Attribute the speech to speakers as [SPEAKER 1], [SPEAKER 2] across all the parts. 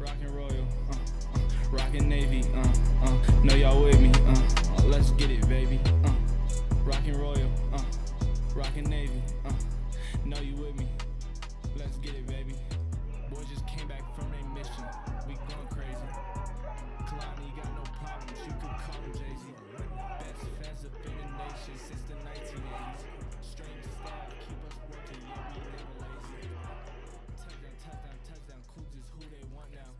[SPEAKER 1] Rockin' Royal, rockin' Navy, know y'all with me, let's get it, baby, Rockin' Royal, rockin' Navy, know you with me, let's get it, baby. Boys just came back from their mission, we going crazy. Kalani got no problems, you could call him Jay-Z. Best fans up in the nation since the 1980s. Strange staff, keep us working, yeah, we never lazy. Touchdown, Cougars, who they want now.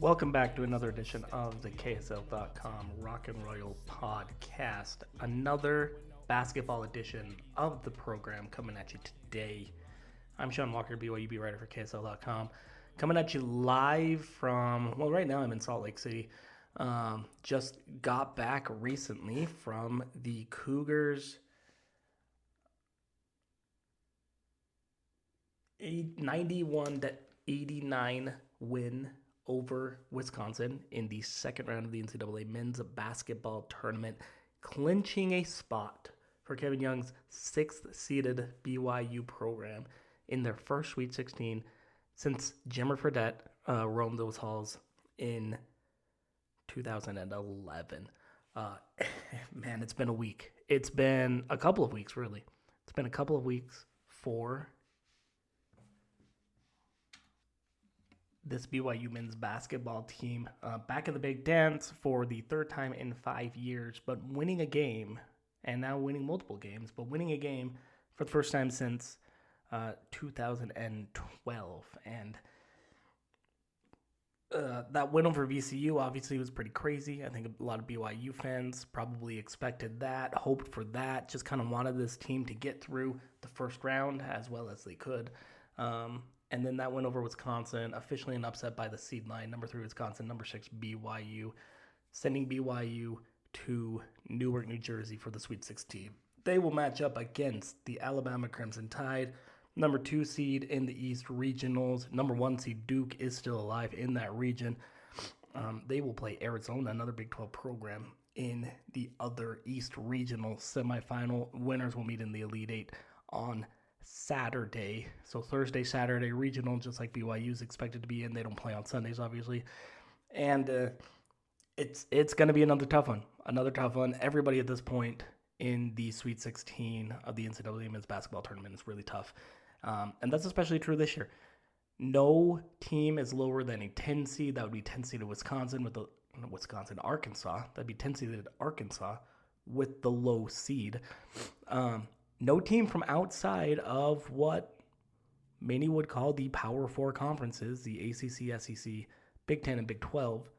[SPEAKER 2] Welcome back to another edition of the KSL.com Rock and Royal podcast. Another basketball edition of the program coming at you today. I'm Sean Walker, BYU beat writer for KSL.com. Coming at you live from, well, right now I'm in Salt Lake City. Just got back recently from the Cougars' 91-89 win over Wisconsin in the second round of the NCAA men's basketball tournament, clinching a spot for Kevin Young's sixth-seeded BYU program in their first Sweet 16 since Jimmer Fredette roamed those halls in 2011. Man, it's been a week. It's been a couple of weeks, really. It's been a couple of weeks for this BYU men's basketball team back in the Big Dance for the third time in 5 years, but winning a game, and now winning multiple games, but winning a game for the first time since 2012. And that win over VCU obviously was pretty crazy. I think a lot of BYU fans probably expected that, hoped for that, just kind of wanted this team to get through the first round as well as they could. And then that win over Wisconsin, officially an upset by the seed line, number 3 Wisconsin, number 6 BYU, sending BYU to Newark, New Jersey for the Sweet 16. They will match up against the Alabama Crimson Tide, number 2 seed in the East Regionals. Number 1 seed Duke is still alive in that region. They will play Arizona, another Big 12 program, in the other East Regional semifinal. Winners will meet in the Elite Eight on Saturday. So Thursday, Saturday regional, just like BYU is expected to be in. They don't play on Sundays, obviously. And it's going to be another tough one. Everybody at this point in the Sweet 16 of the NCAA men's basketball tournament is really tough. And that's especially true this year. No team is lower than a 10 seed. That would be 10 seeded Wisconsin Arkansas. That'd be 10 seeded Arkansas with the low seed. No team from outside of what many would call the Power Four conferences, the ACC, SEC, Big Ten, and Big 12,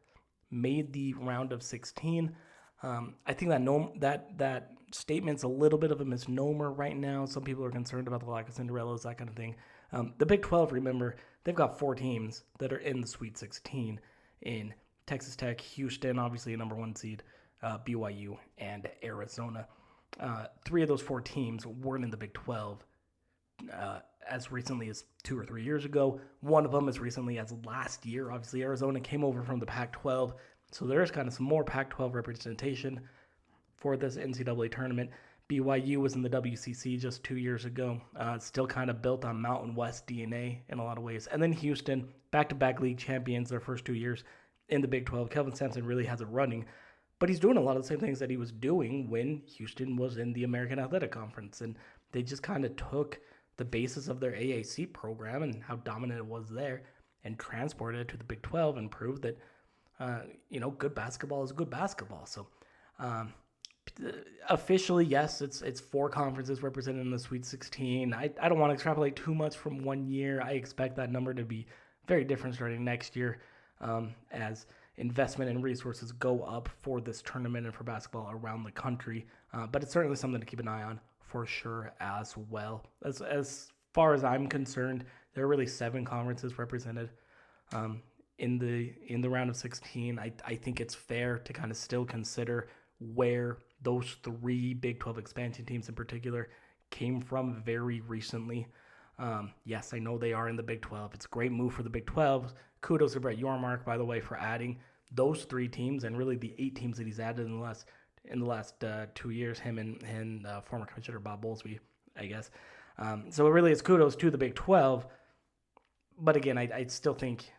[SPEAKER 2] made the round of 16. I think that statement's a little bit of a misnomer right now. Some people are concerned about the lack of Cinderellas, that kind of thing. The Big 12, remember, they've got 4 teams that are in the Sweet 16 in Texas Tech, Houston, obviously a number 1 seed, BYU, and Arizona. 3 of those 4 teams weren't in the Big 12 as recently as 2 or 3 years ago. One of them as recently as last year. Obviously, Arizona came over from the Pac-12, so there's kind of some more Pac-12 representation for this NCAA tournament. BYU was in the WCC just 2 years ago. Still kind of built on Mountain West DNA in a lot of ways. And then Houston, back-to-back league champions their first 2 years in the Big 12. Kelvin Sampson really has it running. But he's doing a lot of the same things that he was doing when Houston was in the American Athletic Conference. And they just kind of took the basis of their AAC program and how dominant it was there and transported it to the Big 12 and proved that, good basketball is good basketball. So officially, yes, it's 4 conferences represented in the Sweet 16. I don't want to extrapolate too much from 1 year. I expect that number to be very different starting next year as investment and resources go up for this tournament and for basketball around the country. But it's certainly something to keep an eye on for sure as well. As far as I'm concerned, there are really 7 conferences represented in the round of 16. I think it's fair to kind of still consider where those 3 Big 12 expansion teams in particular came from very recently. Yes, I know they are in the Big 12. It's a great move for the Big 12. Kudos to Brett Yormark, by the way, for adding those 3 teams and really the 8 teams that he's added in the last 2 years, him and former Commissioner Bob Bowlesby, I guess. So it really is kudos to the Big 12. But again, I still think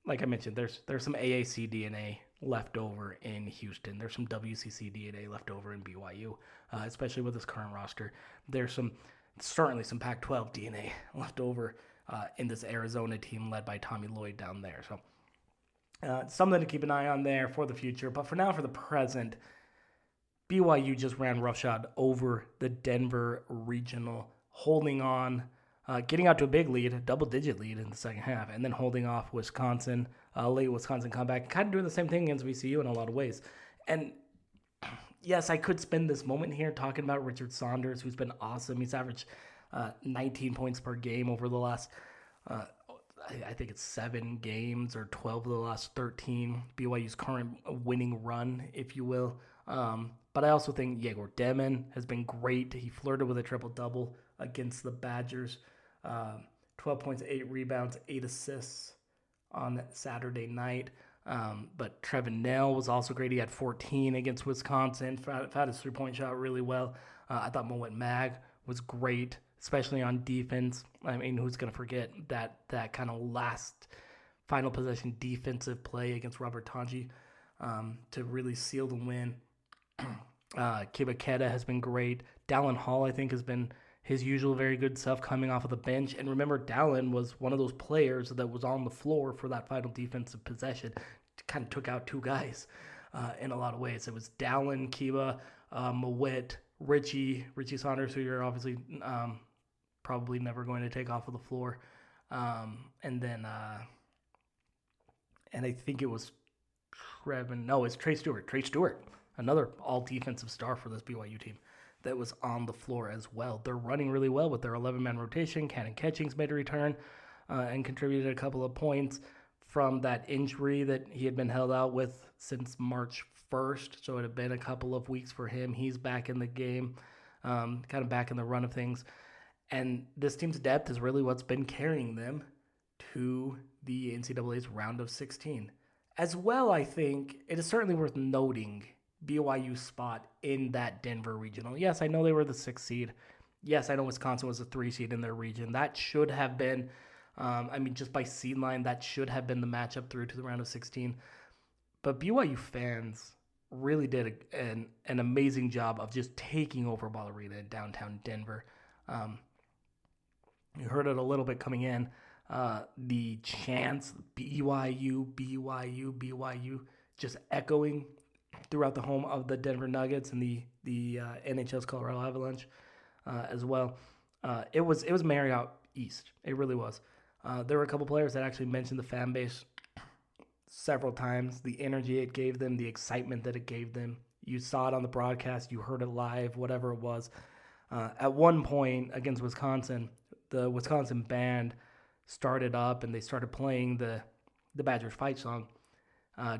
[SPEAKER 2] like I mentioned, there's some AAC DNA left over in Houston. There's some WCC DNA left over in BYU, especially with this current roster. There's certainly some Pac-12 DNA left over in this Arizona team led by Tommy Lloyd down there. So something to keep an eye on there for the future. But for now, for the present, BYU just ran roughshod over the Denver Regional, holding on, getting out to a big lead, a double-digit lead in the second half, and then holding off Wisconsin, late Wisconsin comeback, kind of doing the same thing against VCU in a lot of ways. And yes, I could spend this moment here talking about Richard Saunders, who's been awesome. He's averaged 19 points per game over the last, I think it's 7 games or 12 of the last 13, BYU's current winning run, if you will. But I also think Yegor Demon has been great. He flirted with a triple-double against the Badgers. 12 points, 8 rebounds, 8 assists on Saturday night. But Trevin Nell was also great. He had 14 against Wisconsin. Found his three-point shot really well. I thought Moet Mag was great, especially on defense. I mean, who's going to forget that kind of last final possession defensive play against Robert Tanji to really seal the win. Kibaketa has been great. Dallin Hall, I think, has been his usual very good stuff coming off of the bench. And remember, Dallin was one of those players that was on the floor for that final defensive possession. Kind of took out 2 guys in a lot of ways. It was Dallin, Kiba, Moet, Richie Saunders, who you're obviously probably never going to take off of the floor. And I think it was it's Trey Stewart. Trey Stewart, another all-defensive star for this BYU team that was on the floor as well. They're running really well with their 11-man rotation. Cannon Catchings made a return and contributed a couple of points from that injury that he had been held out with since March 1st. So it had been a couple of weeks for him. He's back in the game, kind of back in the run of things. And this team's depth is really what's been carrying them to the NCAA's round of 16. As well, I think it is certainly worth noting BYU's spot in that Denver regional. Yes, I know they were the 6th seed. Yes, I know Wisconsin was the 3 seed in their region. That should have been, just by seed line, that should have been the matchup through to the round of 16. But BYU fans really did an amazing job of just taking over Ball Arena in downtown Denver. You heard it a little bit coming in. The chants, BYU, BYU, BYU, just echoing throughout the home of the Denver Nuggets and the NHL's Colorado Avalanche as well. It was Marriott East. It really was. There were a couple players that actually mentioned the fan base several times, the energy it gave them, the excitement that it gave them. You saw it on the broadcast. You heard it live, whatever it was. At one point against Wisconsin, the Wisconsin band started up and they started playing the Badgers fight song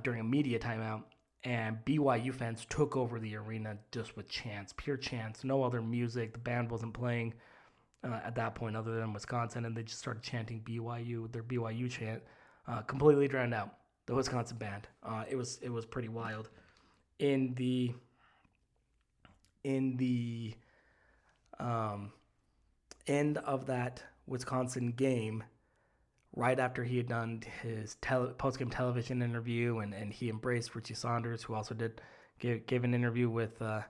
[SPEAKER 2] during a media timeout, and BYU fans took over the arena just with chants, pure chants, no other music. The band wasn't playing at that point other than Wisconsin, and they just started chanting BYU, their BYU chant, completely drowned out the Wisconsin band. It was pretty wild. In the end of that Wisconsin game, right after he had done his post-game television interview and he embraced Richie Saunders, who also gave an interview with I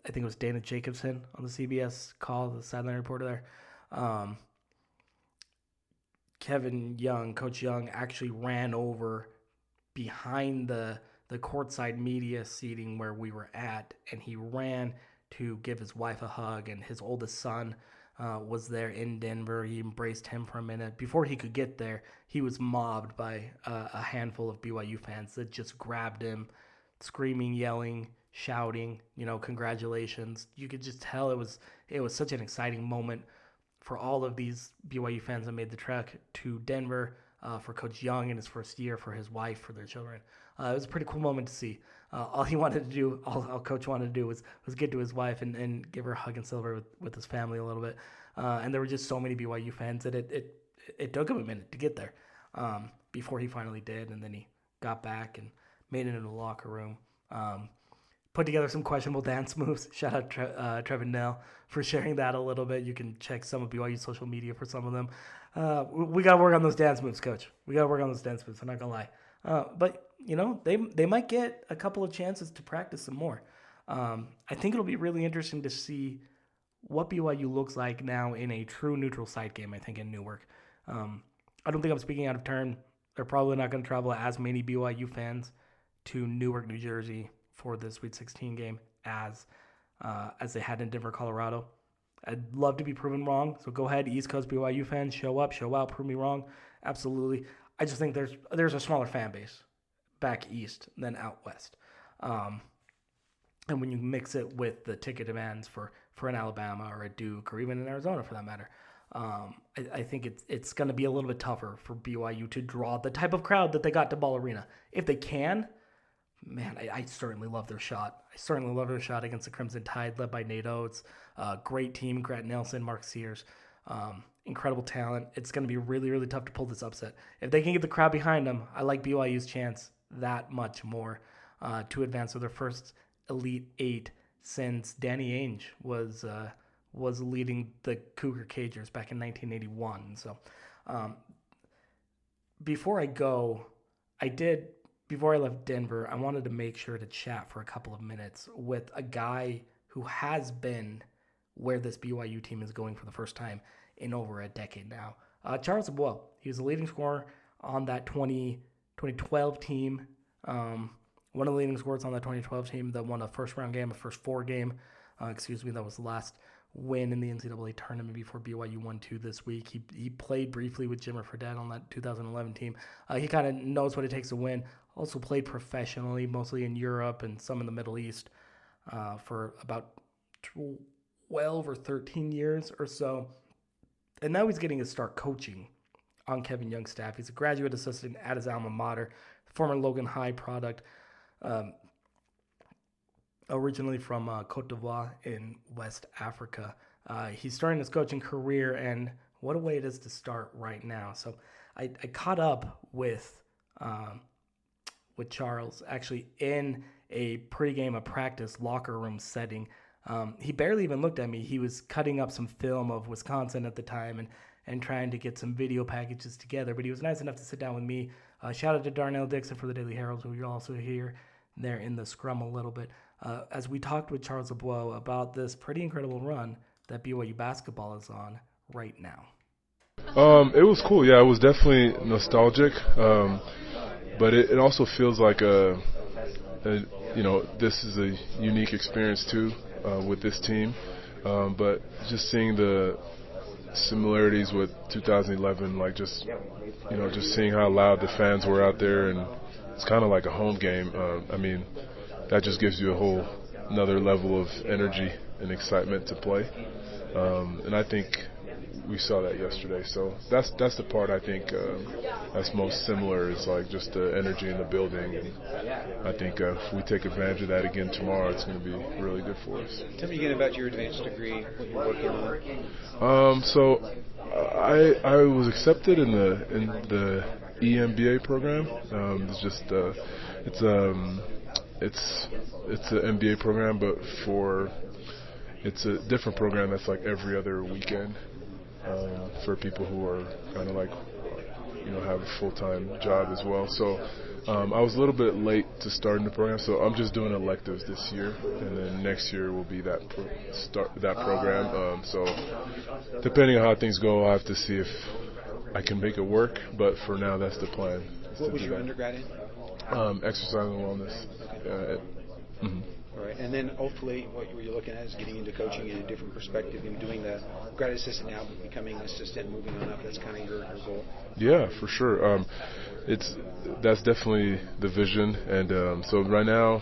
[SPEAKER 2] think it was Dana Jacobson on the CBS call, the sideline reporter there. Kevin Young, Coach Young, actually ran over behind the courtside media seating where we were at, and he ran to give his wife a hug, and his oldest son was there in Denver. He embraced him for a minute. Before he could get there, he was mobbed by a handful of BYU fans that just grabbed him, screaming, yelling, shouting, congratulations. You could just tell it was such an exciting moment for all of these BYU fans that made the trek to Denver, for Coach Young in his first year, for his wife, for their children. It was a pretty cool moment to see. All Coach wanted to do was get to his wife and give her a hug and celebrate with his family a little bit. And there were just so many BYU fans that it took him a minute to get there before he finally did. And then he got back and made it into the locker room. Put together some questionable dance moves. Shout out Trevin Nell for sharing that a little bit. You can check some of BYU's social media for some of them. We got to work on those dance moves, Coach. We got to work on those dance moves. I'm not gonna lie. But they might get a couple of chances to practice some more. I think it'll be really interesting to see what BYU looks like now in a true neutral site game. I think in Newark. I don't think I'm speaking out of turn. They're probably not going to travel as many BYU fans to Newark, New Jersey for the Sweet 16 game as they had in Denver, Colorado. I'd love to be proven wrong. So go ahead, East Coast BYU fans, show up, show out, prove me wrong. Absolutely. I just think there's a smaller fan base back east than out west. And when you mix it with the ticket demands for an Alabama or a Duke or even in Arizona for that matter, I think it's going to be a little bit tougher for BYU to draw the type of crowd that they got to Ball Arena. If they can, man, I certainly love their shot. I certainly love their shot against the Crimson Tide led by Nate Oates. Great team, Grant Nelson, Mark Sears. Incredible talent. It's going to be really, really tough to pull this upset. If they can get the crowd behind them, I like BYU's chance that much more to advance to their first Elite Eight since Danny Ainge was leading the Cougar Cagers back in 1981. So before I go, before I left Denver, I wanted to make sure to chat for a couple of minutes with a guy who has been where this BYU team is going for the first time in over a decade now. Charles Abouo. He was the leading scorer on that 2012 team. One of the leading scorers on that 2012 team that won a first-round game, a first four game. That was the last win in the NCAA tournament before BYU won 2 this week. He played briefly with Jimmer Fredette on that 2011 team. He kind of knows what it takes to win. Also played professionally, mostly in Europe and some in the Middle East for about 12 or 13 years or so. And now he's getting his start coaching on Kevin Young's staff. He's a graduate assistant at his alma mater, former Logan High product, originally from Côte d'Ivoire in West Africa. He's starting his coaching career, and what a way it is to start right now. So I caught up with Charles actually in a pregame, a practice locker room setting. He barely even looked at me. He was cutting up some film of Wisconsin at the time and trying to get some video packages together. But he was nice enough to sit down with me. Shout out to Darnell Dixon for the Daily Herald, who you'll also hear there in the scrum a little bit. As we talked with Charles Abouo about this pretty incredible run that BYU basketball is on right now.
[SPEAKER 3] It was cool. Yeah, it was definitely nostalgic. But it also feels like this is a unique experience too with this team. But just seeing the similarities with 2011, like just seeing how loud the fans were out there, and it's kind of like a home game. That just gives you a whole another level of energy and excitement to play. And I think we saw that yesterday. So that's the part I think that's most similar, is like just the energy in the building. And I think if we take advantage of that again tomorrow, it's going to be really good for us.
[SPEAKER 4] Tell me again about your advanced degree, what you're working on.
[SPEAKER 3] So I was accepted in the EMBA program. It's an MBA program, but it's a different program that's like every other weekend for people who are kind of like have a full-time job as well. So I was a little bit late to starting the program, so I'm just doing electives this year, and then next year will be that program. So depending on how things go, I'll have to see if I can make it work. But for now, that's the plan.
[SPEAKER 4] What was your undergrad in?
[SPEAKER 3] Exercise and wellness.
[SPEAKER 4] All right, and then hopefully what you're looking at is getting into coaching in a different perspective, doing the grad assistant now, becoming an assistant, moving on up. That's kind of your goal.
[SPEAKER 3] Yeah, for sure. That's definitely the vision, and so right now,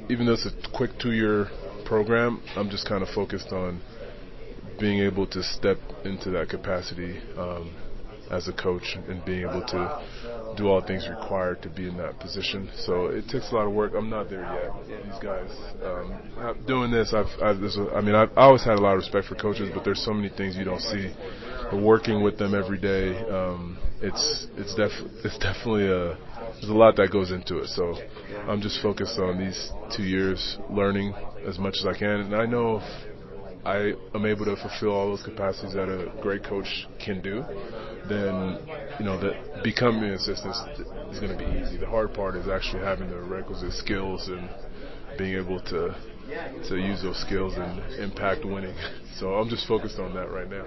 [SPEAKER 3] even though it's a quick 2-year program, I'm just kind of focused on being able to step into that capacity as a coach and being able to do all things required to be in that position. So it takes a lot of work. I'm not there yet. These guys doing this, I've always had a lot of respect for coaches, but there's so many things you don't see. But working with them every day, it's definitely there's a lot that goes into it. So I'm just focused on these 2 years, learning as much as I can. And I know I am able to fulfill all those capacities that a great coach can do, then that becoming an assistant is going to be easy. The hard part is actually having the requisite skills and being able to use those skills and impact winning. So I'm just focused on that right now.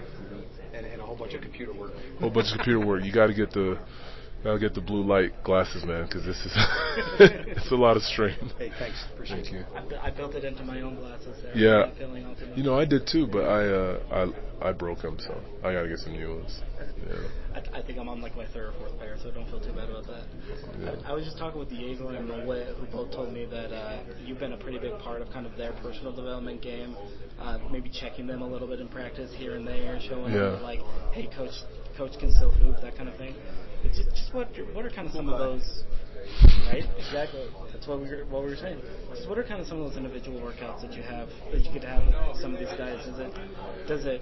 [SPEAKER 4] And a whole bunch of computer work.
[SPEAKER 3] You got to get the blue light glasses, man, because this is it's a lot of strain.
[SPEAKER 4] Hey, thanks. Appreciate
[SPEAKER 3] Thank you.
[SPEAKER 2] I built it into my own glasses there.
[SPEAKER 3] Yeah. I did too, but I broke them, so I got to get some new ones. Yeah.
[SPEAKER 2] I think I'm on like my third or fourth pair, so don't feel too bad about that.
[SPEAKER 3] Yeah.
[SPEAKER 2] I was just talking with Diego and Roy, who both told me that you've been a pretty big part of kind of their personal development game, maybe checking them a little bit in practice here and there, showing them like, hey, coach can still hoop, that kind of thing. Just what are kind of some of those, right? Exactly. That's what we were saying. Just what are kind of some of those individual workouts that you could have with some of these guys? Does it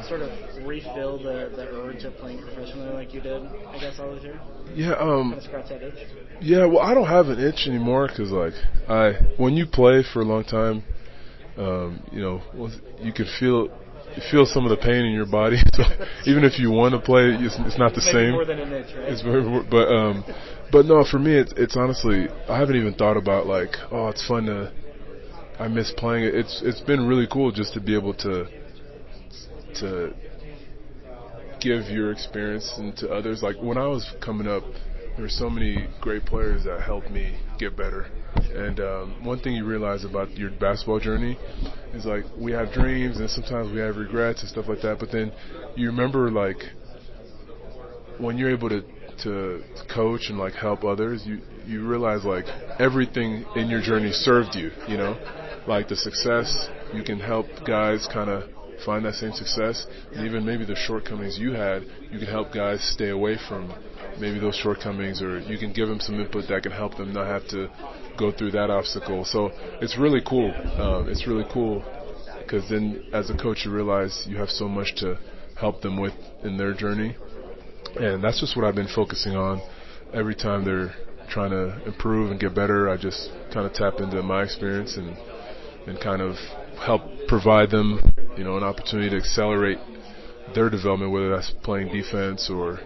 [SPEAKER 2] sort of refill the urge of playing professionally like you did, I guess, all this year?
[SPEAKER 3] Yeah.
[SPEAKER 2] Kind of scratch that itch.
[SPEAKER 3] Yeah. Well, I don't have an itch anymore because when you play for a long time, you could feel some of the pain in your body. So even if you want to play, it's not the same.
[SPEAKER 2] More than an itch, right?
[SPEAKER 3] It's but no, for me, it's honestly, I haven't even thought about like, oh, it's fun I miss playing it. It's been really cool just to be able to give your experience to others. Like when I was coming up, there were so many great players that helped me get better. And one thing you realize about your basketball journey is like we have dreams and sometimes we have regrets and stuff like that. But then you remember like when you're able to coach and like help others, you realize like everything in your journey served you. Like the success, you can help guys kind of find that same success, and even maybe the shortcomings you had, you can help guys stay away from maybe those shortcomings, or you can give them some input that can help them not have to go through that obstacle. So it's really cool. It's really cool because then as a coach you realize you have so much to help them with in their journey, and that's just what I've been focusing on. Every time they're trying to improve and get better, I just kind of tap into my experience and kind of help provide them, an opportunity to accelerate their development, whether that's playing defense or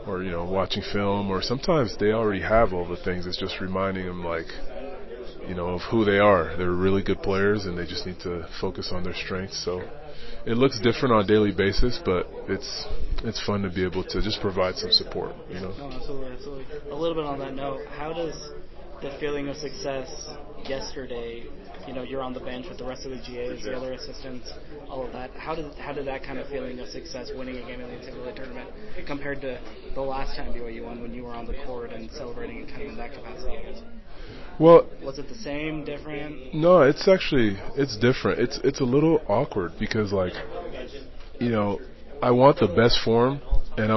[SPEAKER 3] watching film, or sometimes they already have all the things. It's just reminding them of who they are. They're really good players and they just need to focus on their strengths. So it looks different on a daily basis, but it's fun to be able to just provide some support,
[SPEAKER 2] No, absolutely. A little bit on that note, how does the feeling of success yesterday, you're on the bench with the rest of the GAs, the other assistants, all of that. How did that kind of feeling of success, winning a game in the NCAA tournament, compared to the last time BYU won when you were on the court and celebrating and kind of in that capacity, I guess?
[SPEAKER 3] Well,
[SPEAKER 2] was it the same, different?
[SPEAKER 3] No, it's different. It's a little awkward because I want the best for them, and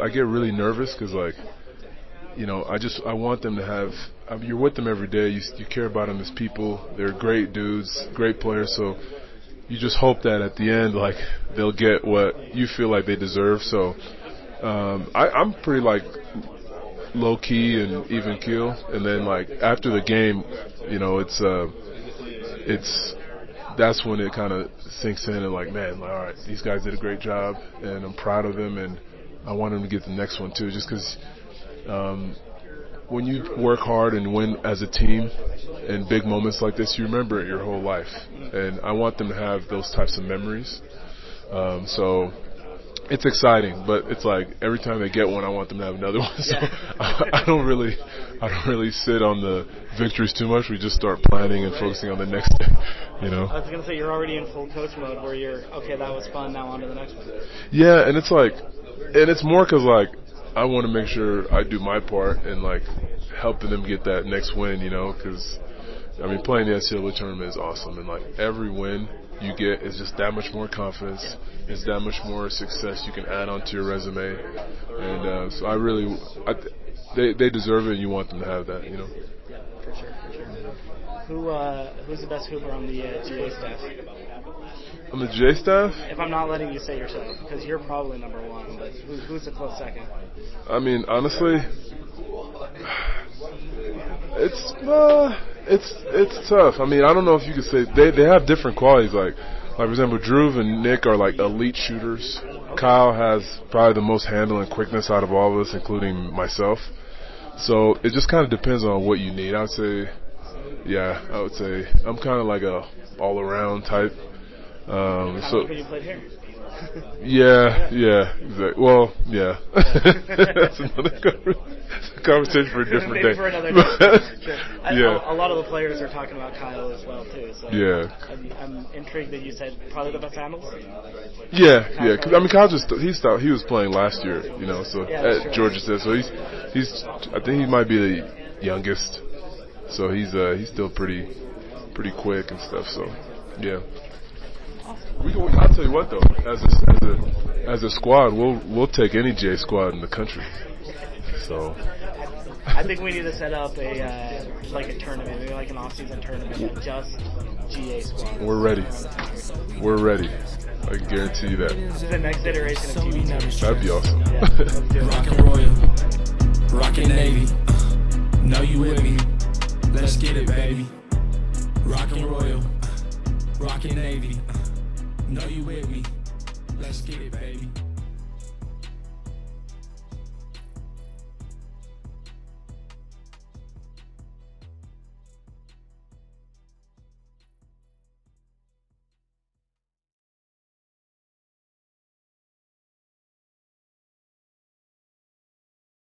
[SPEAKER 3] I get really nervous because I want them to have. You're with them every day. You care about them as people. They're great dudes, great players. So you just hope that at the end, they'll get what you feel like they deserve. So I'm pretty low key and even keel. And then after the game, that's when it kind of sinks in and man, all right, these guys did a great job, and I'm proud of them, and I want them to get the next one too. Just because. When you work hard and win as a team in big moments like this, you remember it your whole life. And I want them to have those types of memories. So it's exciting, but it's every time they get one, I want them to have another one. So I don't really sit on the victories too much. We just start planning and focusing on the next day.
[SPEAKER 2] I was going to say, you're already in full coach mode where you're, okay, that was fun, now on to the next one.
[SPEAKER 3] Yeah, and it's more because I want to make sure I do my part and helping them get that next win, because playing the NCAA tournament is awesome, and every win you get is just that much more confidence. It's that much more success you can add onto your resume, and so they deserve it, and you want them to have that,
[SPEAKER 2] Yeah, for sure. Who's the best hooper on the GA staff?
[SPEAKER 3] On the GA staff?
[SPEAKER 2] If I'm not letting you say yourself, because you're probably number one, but who's a close second?
[SPEAKER 3] Honestly, it's tough. I don't know if you could say they have different qualities. for example, Drew and Nick are like elite shooters. Kyle has probably the most handle and quickness out of all of us, including myself. So it just kind of depends on what you need. I would say I'm kind of like a all-around type.
[SPEAKER 2] So you played here.
[SPEAKER 3] Yeah, exactly. Well, yeah. That's another conversation for a different day.
[SPEAKER 2] For another day.
[SPEAKER 3] Yeah.
[SPEAKER 2] A lot of the players are talking about Kyle as well too. So
[SPEAKER 3] yeah.
[SPEAKER 2] I'm intrigued that you said probably the best handles.
[SPEAKER 3] Yeah. Cause, I mean, Kyle he was playing last year, So at Georgia State, so he's I think he might be the youngest, so he's still pretty quick and stuff. So yeah. I'll tell you what though, as a squad, we'll take any J squad in the country. So
[SPEAKER 2] I think we need to set up a tournament, maybe like an off-season tournament of just GA squad.
[SPEAKER 3] We're ready. I can guarantee you that.
[SPEAKER 2] This is the next iteration of TV Never.
[SPEAKER 3] That'd be awesome.
[SPEAKER 2] Yeah, let's do it.
[SPEAKER 1] Rockin' Royal, rockin' Navy. Know you with me? Let's get it, baby. Rockin' Royal, rockin' Navy. Know you with me? Let's get it, baby.